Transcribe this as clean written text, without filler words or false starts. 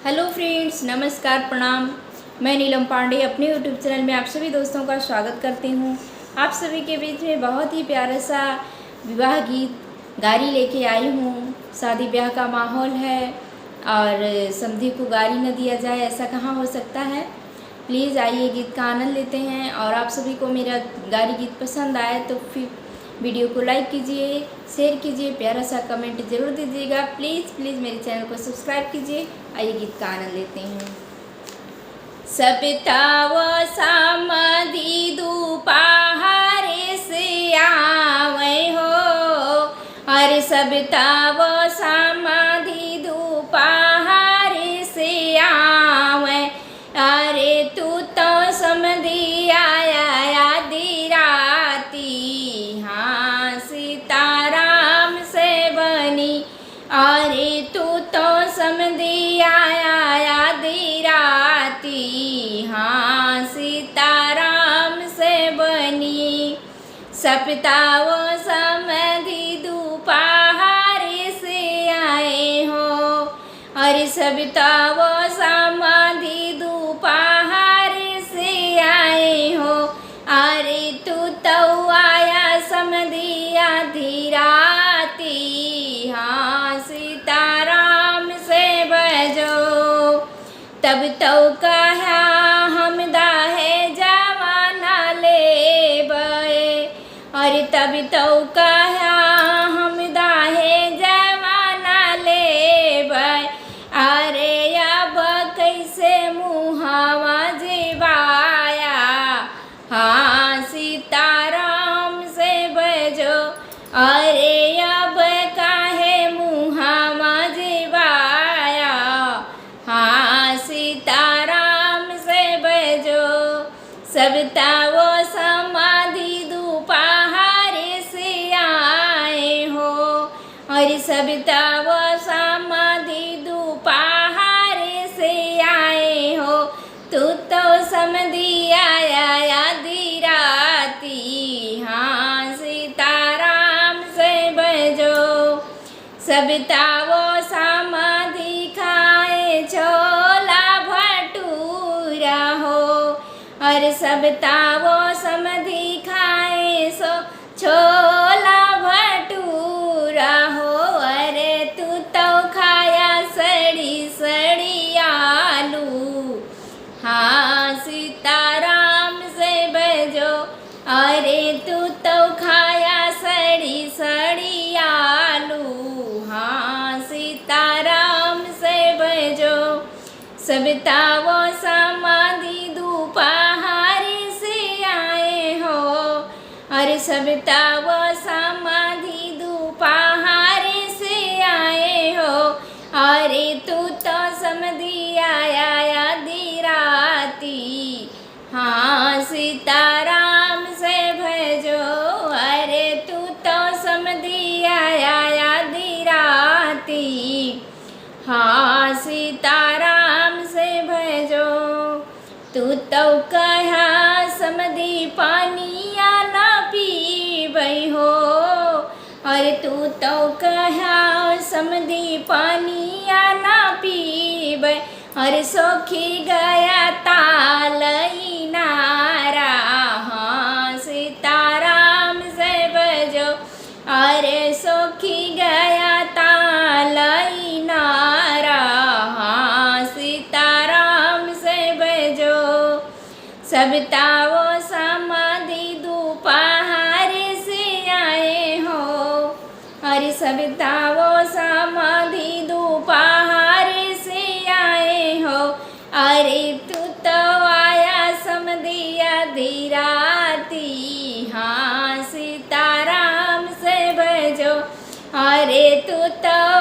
Hello friends, नमस्कार, प्रणाम। मैं नीलम पांडे अपने यूट्यूब चैनल में आप सभी दोस्तों का स्वागत करती हूँ। आप सभी के बीच में बहुत ही प्यारा सा विवाह गीत गारी लेके आई हूँ। शादी ब्याह का माहौल है और समधी को गारी न दिया जाए, ऐसा कहाँ हो सकता है। प्लीज़ आइए, गीत का आनंद लेते हैं। और आप सभी को मेरा गारी गीत पसंद आए तो फिर वीडियो को लाइक कीजिए, शेयर कीजिए, प्यारा सा कमेंट ज़रूर दीजिएगा। प्लीज़ मेरे चैनल को सब्सक्राइब कीजिए। आइए, गीत का आनंद लेते हैं। सपताव सामदी दुपहारे से आवे हो, अरे सपताव सामदी दुपहारे से आवे, अरे तू तो समधी आया आधी राती, हाँ सीताराम से बनी, अरे तू तो समधी आया आधी राती, हाँ सीताराम से बनी। सपताव समधी दुपहारे से आए हो, अरे सपताव समधी दुपहारे से आए हो, अरे तू तो आया समधी आधी राती, हाँ सीताराम से बजो। तब तो कहा हम दाहे जवाना ले बे, अरे तब तो कहा हम दाहे जवाना ले बे, अरे अब कैसे मुहावा जिबाया, हाँ सीताराम से बजो, अरे अब काहे मुहावा जिबाया, हाँ सीताराम से बजो। सपताव समाधि दुपहारे से आए हो, और सपताव समाधि दुपहारे से आए हो, तू तो समधी आया आधी राती, हाँ सीताराम से बजो। सपताव समाधि खाए छोला भटूरा हो, और सपताव समधी खाए सो छोला भटूरा हो, अरे तू तो खाया सड़ी सड़ी आलू, हाँ सीताराम से बजो, अरे तू तो खाया सड़ी सड़ी आलू, हाँ सीताराम से बजो। सपताव समाधि दुपहारे से आए हो, अरे सपताव समाधि दुपहारे से आए हो, अरे तू तो समधी आया आधी राती, हाँ सीताराम से भजो, अरे तू तो समधी आया आधी राती, हाँ सीताराम से भजो। तू तो कहा समधी पानिया ना पीबई हो, अरे तू तो कहा समधी पानिया ना पीबई, अरे सोखी गया तालई नारा, हाँ सीताराम से बजो, अरे सोखी गया तालई नारा, हाँ सीताराम से बजो। सपताव समाधि दुपहारे से आए हो, अरे सपताव समाधि दुपहारे से आए हो, अरे तू तो आया समधी आधी राती, हाँ सीताराम से बजो, अरे तू तो